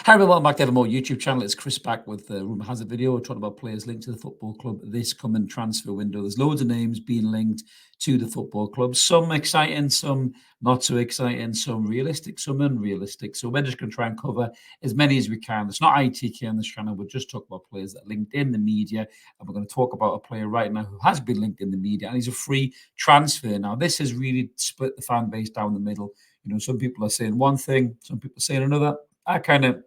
Hi everyone, welcome back to Evermore YouTube channel. It's Chris back with the Rumour Has It video. We're talking about players linked to the football club this coming transfer window. There's loads of names being linked to the football club. Some exciting, some not so exciting, some realistic, some unrealistic. So we're just going to try and cover as many as we can. It's not ITK on this channel. We'll just talk about players that are linked in the media. And we're going to talk about a player right now who has been linked in the media and he's a free transfer. Now, this has really split the fan base down the middle. You know, some people are saying one thing, some people are saying another. I kind of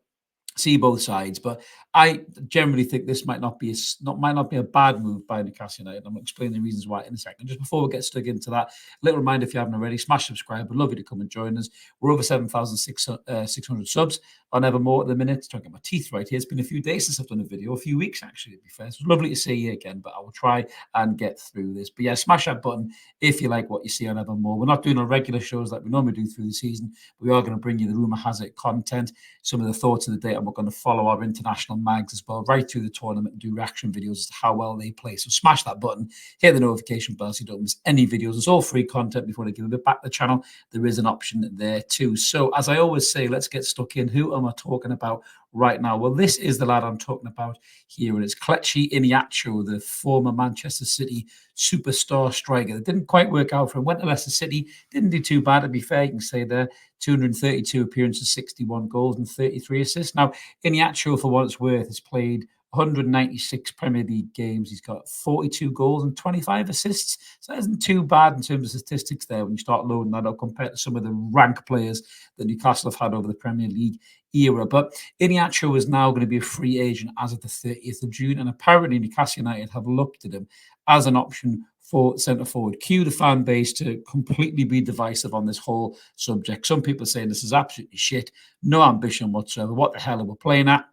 see both sides, but I generally think this might not be a bad move by Newcastle United. I'm going to explain the reasons why in a second. Just before we get stuck into that, a little reminder: if you haven't already, smash subscribe. We'd love you to come and join us. We're over 7,600 subs on Evermore at the minute. Talking about teeth right here. It's been a few days since I've done a video, a few weeks actually, to be fair. So it's lovely to see you again, but I will try and get through this. But yeah, smash that button if you like what you see on Evermore. We're not doing our regular shows like we normally do through the season. We are going to bring you the Rumour Has It content, some of the thoughts of the day, and we're going to follow our international mags as well right through the tournament and do reaction videos as to how well they play. So smash that button, hit the notification bell so you don't miss any videos. It's all free content. Before I give a bit back to the channel, there is an option there too. So as I always say, let's get stuck in. Who am I talking about right now? Well, this is the lad I'm talking about here, and it's Kelechi Iheanacho, the former Manchester City superstar striker. That didn't quite work out for him. Went to Leicester City, didn't do too bad, to be fair. You can say there, 232 appearances, 61 goals and 33 assists. Now, Iheanacho, for what it's worth, has played 196 Premier League games. He's got 42 goals and 25 assists. So that isn't too bad in terms of statistics there when you start loading that up compared to some of the rank players that Newcastle have had over the Premier League era. But Iheanacho is now going to be a free agent as of the 30th of June. And apparently Newcastle United have looked at him as an option for centre forward. Cue the fan base to completely be divisive on this whole subject. Some people are saying this is absolutely shit, no ambition whatsoever. What the hell are we playing at?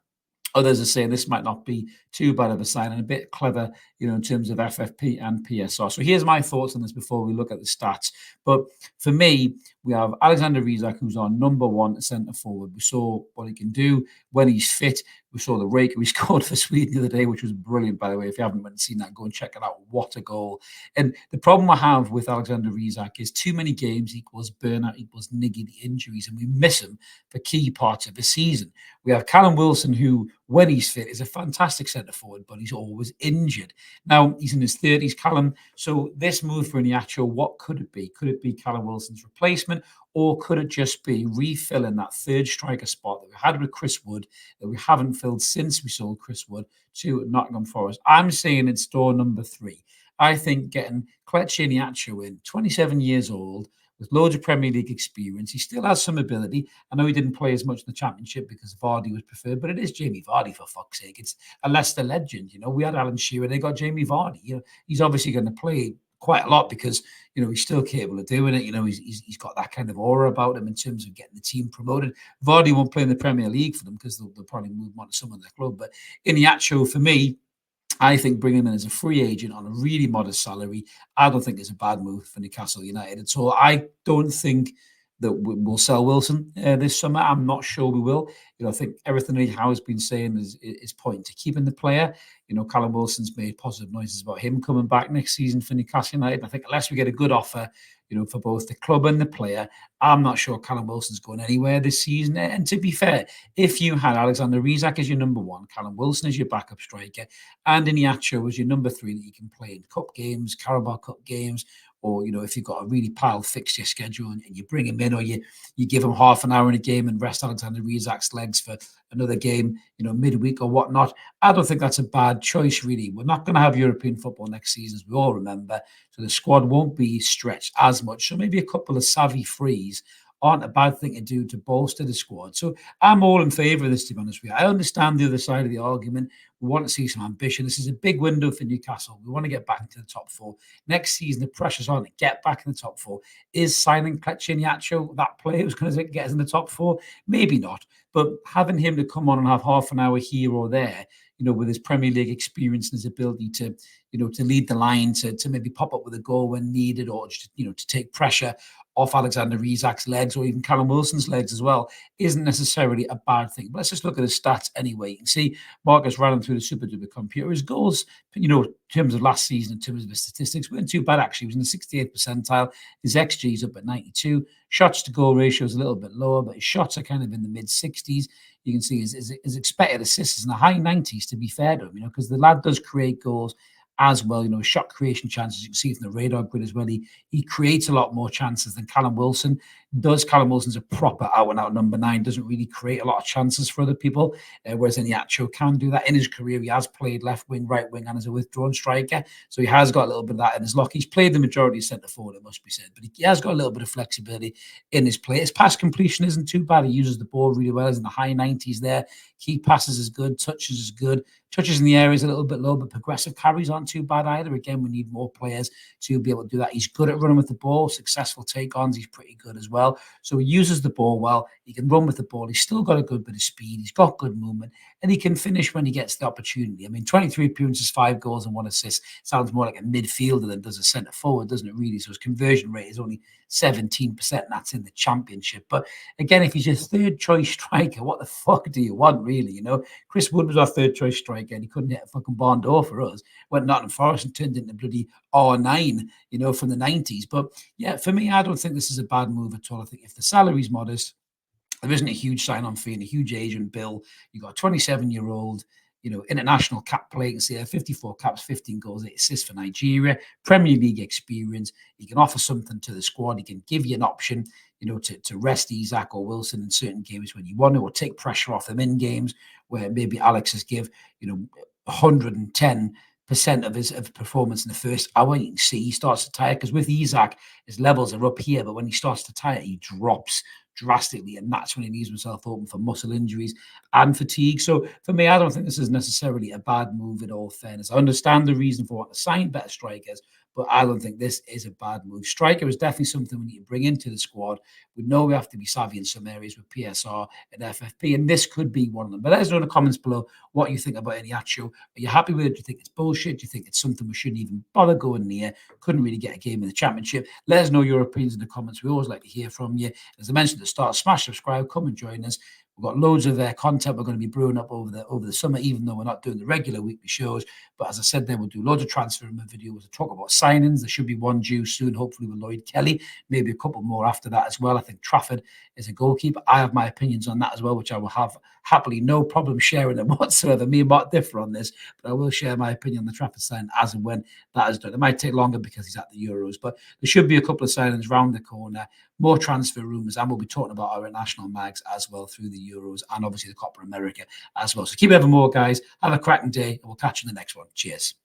Others are saying this might not be too bad of a sign and a bit clever, you know, in terms of FFP and PSR. So here's my thoughts on this before we look at the stats. But for me, we have Alexander Isak, who's our number one centre forward. We saw what he can do when he's fit. We saw the rake we scored for Sweden the other day, which was brilliant, by the way. If you haven't seen that, go and check it out. What a goal. And the problem I have with Alexander Isak is too many games equals burnout equals niggly injuries, and we miss him for key parts of the season. We have Callum Wilson, who, when he's fit, is a fantastic centre forward, but he's always injured. Now, he's in his 30s, Callum. So this move for Iheanacho, what could it be? Could it be Callum Wilson's replacement? Or could it just be refilling that third striker spot that we had with Chris Wood, that we haven't filled since we sold Chris Wood to Nottingham Forest? I'm saying it's door number 3. I think getting Kelechi Iheanacho in, 27 years old, with loads of Premier League experience. He still has some ability. I know he didn't play as much in the Championship because Vardy was preferred, but it is Jamie Vardy, for fuck's sake. It's a Leicester legend. You know, we had Alan Shearer, they got Jamie Vardy. You know, he's obviously going to play quite a lot because, you know, he's still capable of doing it. You know, he's got that kind of aura about him in terms of getting the team promoted. Vardy won't play in the Premier League for them because they'll probably move on to someone in their club. But Iheanacho, for me, I think bringing him in as a free agent on a really modest salary, I don't think it's a bad move for Newcastle United at all. I don't think that we'll sell Wilson this summer. I'm not sure we will. You know, I think everything Eddie Howe has been saying is pointing to keeping the player. You know, Callum Wilson's made positive noises about him coming back next season for Newcastle United. I think unless we get a good offer, you know, for both the club and the player, I'm not sure Callum Wilson's going anywhere this season. And to be fair, if you had Alexander Isak as your number 1, Callum Wilson as your backup striker, and Iheanacho as your number 3 that you can play in cup games, Carabao Cup games, or, you know, if you've got a really piled fixture schedule and you bring him in, or you give him half an hour in a game and rest Alexander Isak's legs for another game, you know, midweek or whatnot, I don't think that's a bad choice, really. We're not going to have European football next season, as we all remember, so the squad won't be stretched as much. So maybe a couple of savvy frees aren't a bad thing to do to bolster the squad. So I'm all in favour of this, to be honest with you. I understand the other side of the argument. We want to see some ambition. This is a big window for Newcastle. We want to get back into the top 4. Next season, the pressure's on to get back in the top 4. Is signing Kelechi Iheanacho that player who's going to get us in the top 4? Maybe not. But having him to come on and have half an hour here or there, you know, with his Premier League experience and his ability to, to lead the line, to maybe pop up with a goal when needed, or just, to take pressure off Alexander Isak's legs, or even Callum Wilson's legs as well, isn't necessarily a bad thing. But let's just look at his stats anyway. You can see Marcus ran through the Super Duper computer. His goals, in terms of last season, in terms of his statistics, weren't too bad actually. He was in the 68th percentile. His XG is up at 92. Shots to goal ratio is a little bit lower, but his shots are kind of in the mid 60s. You can see his expected assists is in the high 90s, to be fair to him, because the lad does create goals as well. Shot creation chances, you can see from the radar grid as well. He creates a lot more chances than Callum Wilson does. Callum Wilson's a proper out-and-out number 9, doesn't really create a lot of chances for other people, whereas Iheanacho can do that. In his career, he has played left wing, right wing, and as a withdrawn striker, so he has got a little bit of that in his lock. He's played the majority of centre forward, it must be said, but he has got a little bit of flexibility in his play. His pass completion isn't too bad. He uses the ball really well. He's in the high 90s there. Key passes is good. Touches is good. Touches in the area is a little bit low, but progressive carries aren't too bad either. Again, we need more players to be able to do that. He's good at running with the ball. Successful take-ons, he's pretty good as well. So he uses the ball well. He can run with the ball. He's still got a good bit of speed. He's got good movement, and he can finish when he gets the opportunity. 23 appearances, 5 goals and 1 assist. Sounds more like a midfielder than does a centre forward, doesn't it, really? So his conversion rate is only 17%, and that's in the Championship. But again, if he's your third choice striker, what the fuck do you want, really? Chris Wood was our third choice striker, and he couldn't hit a fucking barn door for us. Went Nottingham Forest and turned into bloody R9, from the 90s. But yeah, for me, I don't think this is a bad move at all. I think if the salary's modest, there isn't a huge sign-on fee and a huge agent bill. You've got a 27-year-old, international cap play. You can see 54 caps, 15 goals, 8 assists for Nigeria, Premier League experience. He can offer something to the squad. He can give you an option, to rest Isak or Wilson in certain games when you want to, or take pressure off them in games where maybe Alex has give, 110% of his performance in the first hour. You can see he starts to tire, because with Isak, his levels are up here, but when he starts to tire, he drops drastically, and that's when he leaves himself open for muscle injuries and fatigue. So for me, I don't think this is necessarily a bad move in all fairness. I understand the reason for wanting to sign better strikers, but I don't think this is a bad move. Striker is definitely something we need to bring into the squad. We know we have to be savvy in some areas with PSR and FFP, and this could be one of them. But let us know in the comments below what you think about Iheanacho. Are you happy with it? Do you think it's bullshit? Do you think it's something we shouldn't even bother going near? Couldn't really get a game in the Championship. Let us know your opinions in the comments. We always like to hear from you. As I mentioned at the start, smash subscribe, come and join us. We've got loads of content we're going to be brewing up over the summer, even though we're not doing the regular weekly shows. But as I said, then we'll do loads of transfer videos to talk about signings. There should be one due soon, hopefully with Lloyd Kelly, maybe a couple more after that as well. I think Trafford is a goalkeeper. I have my opinions on that as well, which I will have happily no problem sharing them whatsoever. Me and Mark differ on this, but I will share my opinion on the Trafford sign as and when that is done. It might take longer because he's at the Euros, but there should be a couple of signings round the corner, more transfer rumours, and we'll be talking about our international mags as well through the Euros and obviously the Copa America as well. So keep Evermore, guys. Have a cracking day, and we'll catch you in the next one. Cheers.